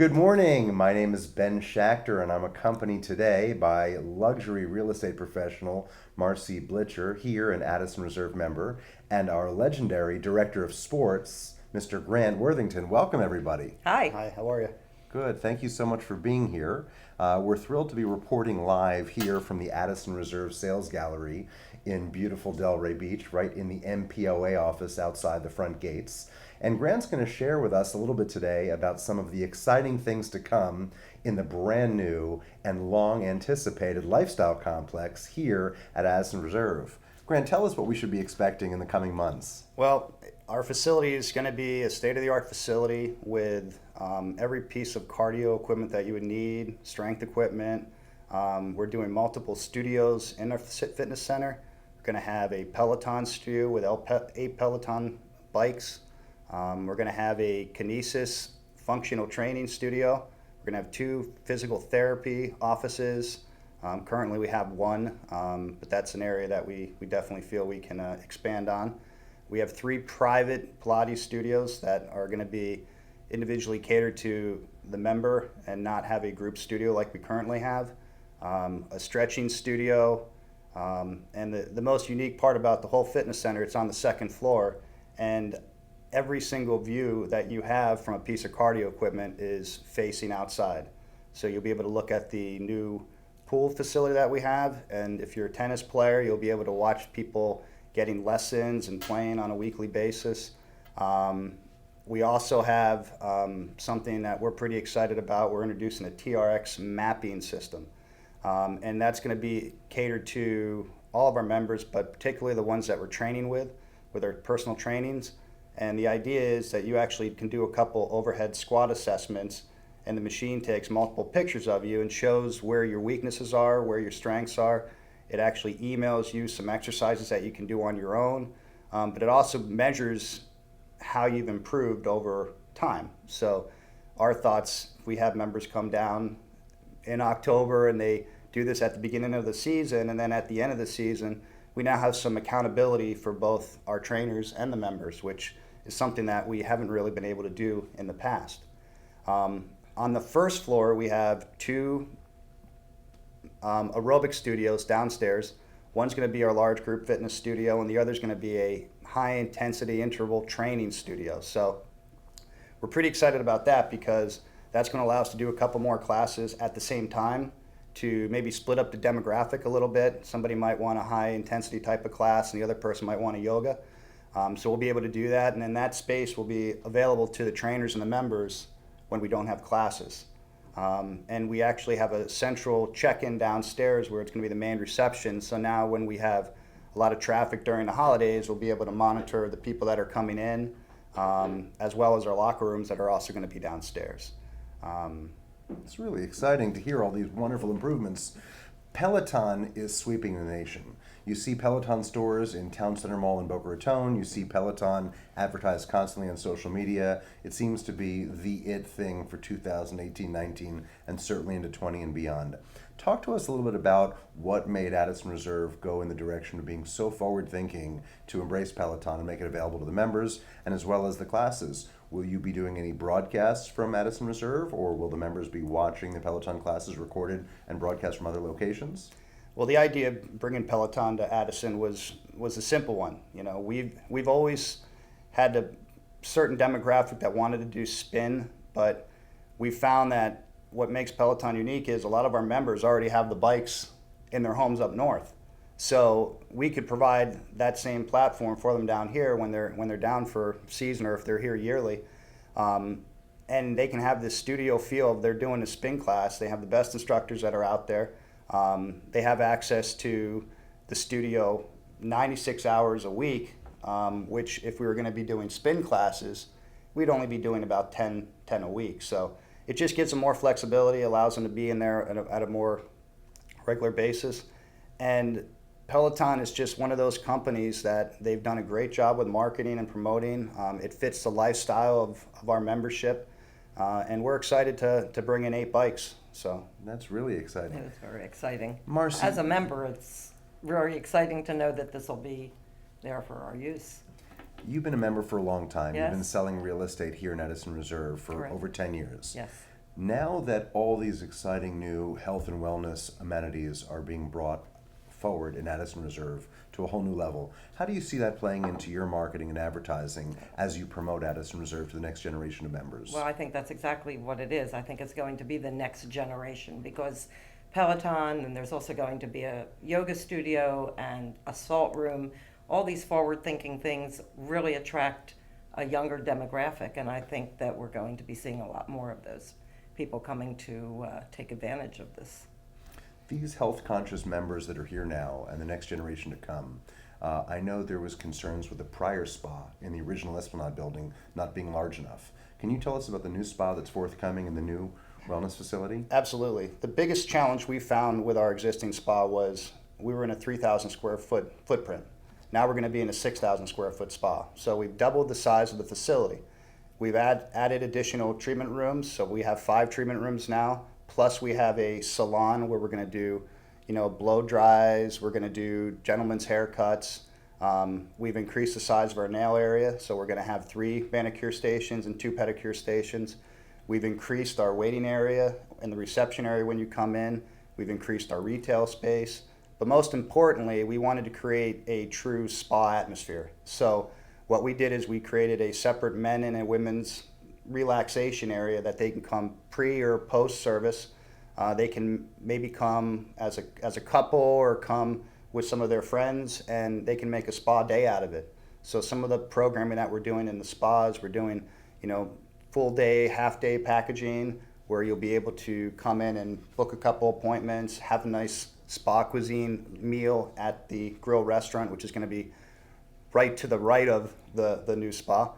Good morning. My name is Ben Schacter, and I'm accompanied today by luxury real estate professional Marci Blicher, here an Addison Reserve member, and our legendary director of sports, Mr. Grant Worthington. Welcome, everybody. Hi. Hi, how are you? Good. Thank you so much for being here. We're thrilled to be reporting live here from the Addison Reserve Sales Gallery in beautiful Delray Beach, right in the MPOA office outside the front gates. And Grant's going to share with us a little bit today about some of the exciting things to come in the brand new and long anticipated lifestyle complex here at Addison Reserve. Grant, tell us what we should be expecting in the coming months. Well, our facility is going to be a state-of-the-art facility with every piece of cardio equipment that you would need, strength equipment. We're doing multiple studios in our fitness center. We're going to have a Peloton studio with 8 Peloton bikes. We're going to have a kinesis functional training studio. We're going to have 2 physical therapy offices. Currently we have 1, but that's an area that we definitely feel we can expand on. We have 3 private Pilates studios that are going to be individually catered to the member and not have a group studio like we currently have. A stretching studio, and the most unique part about the whole fitness center, it's on the 2nd floor, and every single view that you have from a piece of cardio equipment is facing outside. So you'll be able to look at the new pool facility that we have, and if you're a tennis player, you'll be able to watch people getting lessons and playing on a weekly basis. We also have something that we're pretty excited about. We're introducing a TRX mapping system, and that's going to be catered to all of our members, but particularly the ones that we're training with our personal trainings. And the idea is that you actually can do a couple overhead squat assessments, and the machine takes multiple pictures of you and shows where your weaknesses are, where your strengths are. It actually emails you some exercises that you can do on your own, but it also measures how you've improved over time. So our thoughts, if we have members come down in October and they do this at the beginning of the season, and then at the end of the season, we now have some accountability for both our trainers and the members, which is something that we haven't really been able to do in the past. On the 1st floor, we have 2 aerobic studios downstairs. One's going to be our large group fitness studio, and the other's going to be a high intensity interval training studio. So we're pretty excited about that because that's going to allow us to do a couple more classes at the same time to maybe split up the demographic a little bit. Somebody might want a high intensity type of class and the other person might want a yoga. So we'll be able to do that, and then that space will be available to the trainers and the members when we don't have classes. And we actually have a central check-in downstairs where it's going to be the main reception. So now when we have a lot of traffic during the holidays, we'll be able to monitor the people that are coming in, as well as our locker rooms that are also going to be downstairs. It's really exciting to hear all these wonderful improvements. Peloton is sweeping the nation. You see Peloton stores in Town Center Mall in Boca Raton. You see Peloton advertised constantly on social media. It seems to be the it thing for 2018-19 and certainly into 20 and beyond. Talk to us a little bit about what made Addison Reserve go in the direction of being so forward-thinking to embrace Peloton and make it available to the members and as well as the classes. Will you be doing any broadcasts from Addison Reserve, or will the members be watching the Peloton classes recorded and broadcast from other locations? Well, the idea of bringing Peloton to Addison was a simple one. You know, we've always had a certain demographic that wanted to do spin, but we found that what makes Peloton unique is a lot of our members already have the bikes in their homes up north. So we could provide that same platform for them down here when they're down for season or if they're here yearly. And they can have this studio feel of they're doing a spin class. They have the best instructors that are out there. They have access to the studio 96 hours a week, which if we were going to be doing spin classes, we'd only be doing about 10 a week. So it just gives them more flexibility, allows them to be in there at a more regular basis. And Peloton is just one of those companies that they've done a great job with marketing and promoting. It fits the lifestyle of our membership, and we're excited to bring in 8 bikes. So That's really exciting. It was very exciting. Marci, As a member, it's very exciting to know that this will be there for our use. you've been a member for a long time. You've been Yes. selling real estate here in Addison Reserve for Correct. over 10 years. Yes. Now that all these exciting new health and wellness amenities are being brought forward in Addison Reserve to a whole new level, how do you see that playing into your marketing and advertising as you promote Addison Reserve to the next generation of members? Well, I think that's exactly what it is. I think it's going to be the next generation because Peloton, and there's also going to be a yoga studio and a salt room. All these forward-thinking things really attract a younger demographic, and I think that we're going to be seeing a lot more of those people coming to take advantage of this. These health conscious members that are here now and the next generation to come, I know there was concerns with the prior spa in the original Esplanade building not being large enough. Can you tell us about the new spa that's forthcoming in the new wellness facility? Absolutely. The biggest challenge we found with our existing spa was we were in a 3,000 square foot footprint. Now we're going to be in a 6,000 square foot spa. So we've doubled the size of the facility. We've added additional treatment rooms, so we have 5 treatment rooms now. Plus we have a salon where we're going to do, blow dries. We're going to do gentlemen's haircuts. We've increased the size of our nail area, so we're going to have 3 manicure stations and 2 pedicure stations. We've increased our waiting area and the reception area when you come in. We've increased our retail space. But most importantly, we wanted to create a true spa atmosphere. So what we did is we created a separate men and a women's relaxation area that they can come pre or post service. They can maybe come as a couple or come with some of their friends, and they can make a spa day out of it. So some of the programming that we're doing in the spas, we're doing, full day, half day packaging where you'll be able to come in and book a couple appointments, have a nice spa cuisine meal at the grill restaurant, which is going to be right to the right of the new spa.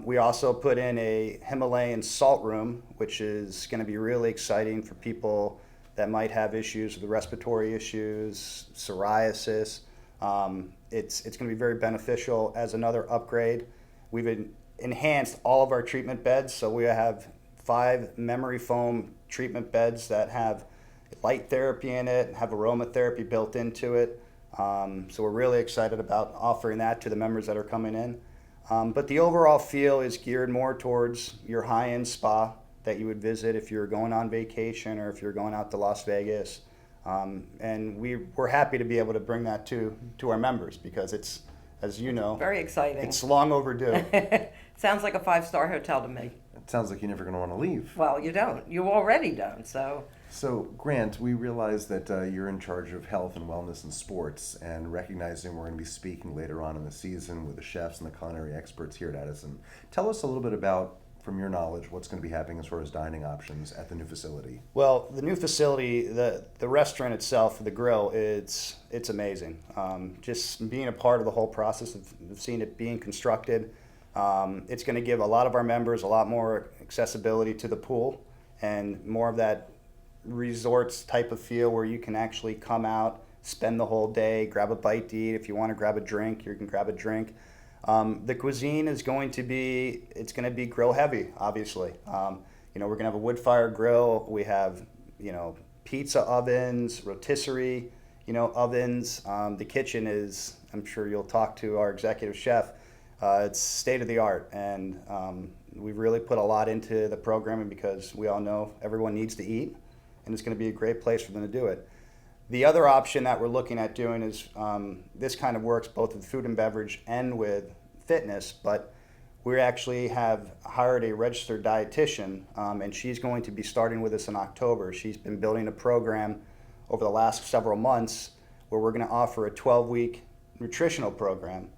We also put in a Himalayan salt room, which is going to be really exciting for people that might have issues with respiratory issues, psoriasis. It's going to be very beneficial as another upgrade. We've enhanced all of our treatment beds, so we have 5 memory foam treatment beds that have light therapy in it, have aromatherapy built into it. So we're really excited about offering that to the members that are coming in. But the overall feel is geared more towards your high-end spa that you would visit if you're going on vacation or if you're going out to Las Vegas. And we're happy to be able to bring that to our members because it's, as you know, Very exciting. it's long overdue. Sounds like a 5-star hotel to me. It sounds like you're never going to want to leave. Well, you don't. You already don't, so. So, Grant, we realize that you're in charge of health and wellness and sports, and recognizing we're going to be speaking later on in the season with the chefs and the culinary experts here at Addison. Tell us a little bit about, from your knowledge, what's going to be happening as far as dining options at the new facility. Well, the new facility, the restaurant itself, the grill, it's amazing. Just being a part of the whole process of seeing it being constructed, it's going to give a lot of our members a lot more accessibility to the pool and more of that resorts type of feel where you can actually come out, spend the whole day, grab a bite to eat. If you want to grab a drink, you can grab a drink. The cuisine is going to be grill heavy, obviously. We're going to have a wood fire grill. We have, pizza ovens, rotisserie, ovens. The kitchen is, I'm sure you'll talk to our executive chef. It's state of the art, and we've really put a lot into the programming because we all know everyone needs to eat, and it's going to be a great place for them to do it. The other option that we're looking at doing is this kind of works both with food and beverage and with fitness, but we actually have hired a registered dietitian, and she's going to be starting with us in October. She's been building a program over the last several months where we're going to offer a 12-week nutritional program.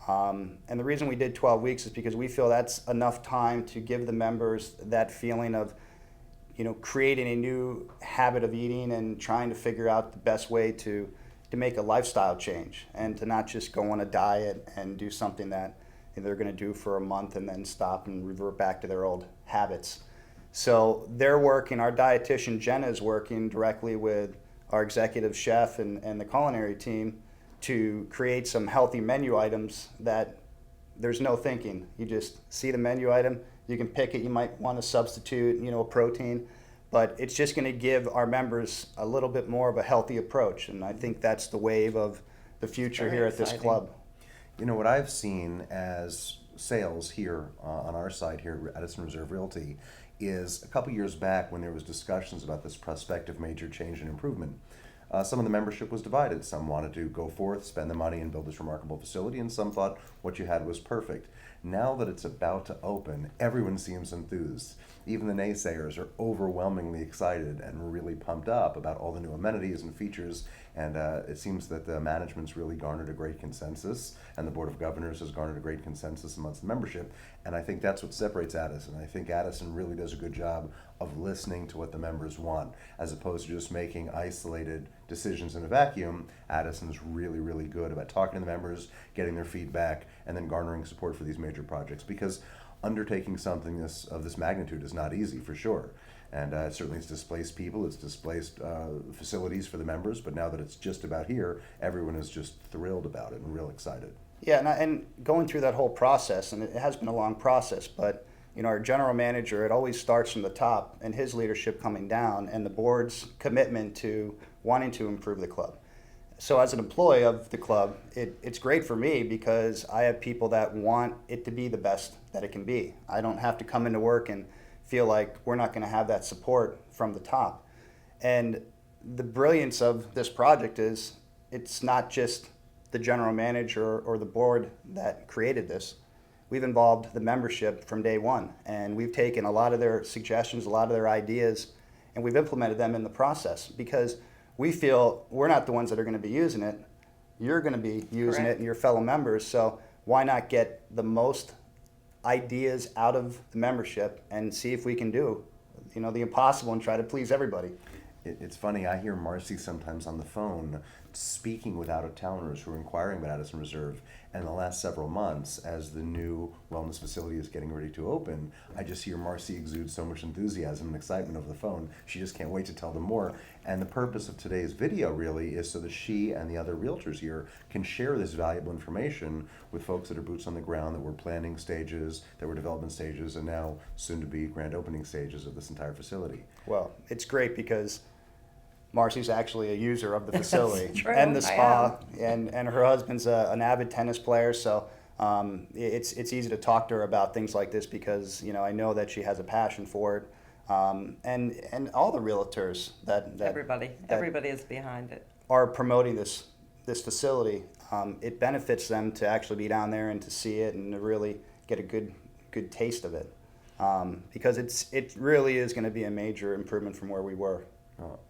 And the reason we did 12 weeks is because we feel that's enough time to give the members that feeling of creating a new habit of eating and trying to figure out the best way to make a lifestyle change and to not just go on a diet and do something that they're going to do for a month and then stop and revert back to their old habits. So they're working, our dietitian Jenna is working directly with our executive chef and the culinary team to create some healthy menu items that there's no thinking. You just see the menu item, you can pick it, you might want to substitute, a protein, but it's just going to give our members a little bit more of a healthy approach, and I think that's the wave of the future Very here at this exciting. club. What I've seen as sales here on our side here at Addison Reserve Realty is a couple years back when there was discussions about this prospective major change and improvement. Some of the membership was divided. Some wanted to go forth, spend the money, and build this remarkable facility, and some thought what you had was perfect. Now that it's about to open, everyone seems enthused. Even the naysayers are overwhelmingly excited and really pumped up about all the new amenities and features, and it seems that the management's really garnered a great consensus, and the Board of Governors has garnered a great consensus amongst the membership, and I think that's what separates Addison. I think Addison really does a good job of listening to what the members want, as opposed to just making isolated decisions in a vacuum. Addison's really, really good about talking to the members, getting their feedback, and then garnering support for these major projects, because undertaking something of this magnitude is not easy, for sure. And certainly it's displaced people, it's displaced facilities for the members, but now that it's just about here, everyone is just thrilled about it and real excited. Yeah, and going through that whole process, and it has been a long process, but our general manager, it always starts from the top and his leadership coming down and the board's commitment to wanting to improve the club. So as an employee of the club, it's great for me because I have people that want it to be the best that it can be. I don't have to come into work and feel like we're not going to have that support from the top. And the brilliance of this project is it's not just the general manager or the board that created this. We've involved the membership from day one, and we've taken a lot of their suggestions, a lot of their ideas, and we've implemented them in the process because we feel we're not the ones that are going to be using it. You're going to be using it and your fellow members, so why not get the most ideas out of the membership and see if we can do the impossible and try to please everybody. It's funny, I hear Marci sometimes on the phone speaking with out-of-towners who are inquiring about Addison Reserve, and in the last several months, as the new wellness facility is getting ready to open, I just hear Marci exude so much enthusiasm and excitement over the phone. She just can't wait to tell them more. And the purpose of today's video really is so that she and the other realtors here can share this valuable information with folks that are boots on the ground, that were planning stages, that were development stages, and now soon to be grand opening stages of this entire facility. Well, it's great because Marci's actually a user of the facility true. and the spa, and her husband's an avid tennis player, so it's easy to talk to her about things like this because I know that she has a passion for it, and all the realtors that everybody is behind it. Are promoting this facility. It benefits them to actually be down there and to see it and to really get a good taste of it, because it really is going to be a major improvement from where we were.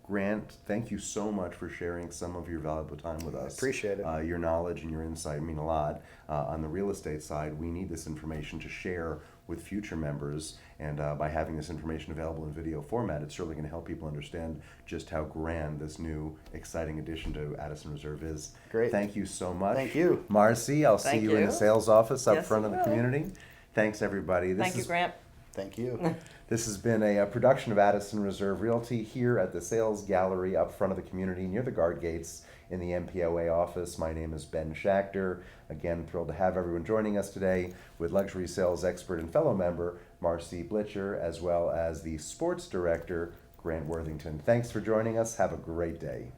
Grant, thank you so much for sharing some of your valuable time with us. Appreciate it. Your knowledge and your insight mean a lot. On the real estate side, we need this information to share with future members, and by having this information available in video format, it's certainly going to help people understand just how grand this new, exciting addition to Addison Reserve is. Great. Thank you so much. Thank you. Marci, I'll see Thank you in the you. sales office up Yes, front you of the will. community. Thanks, everybody. Thank you, Grant. Thank you. This has been a production of Addison Reserve Realty here at the Sales Gallery up front of the community near the guard gates in the MPOA office. My name is Ben Schacter. Again, thrilled to have everyone joining us today with luxury sales expert and fellow member Marci Blicher, as well as the sports director, Grant Worthington. Thanks for joining us. Have a great day.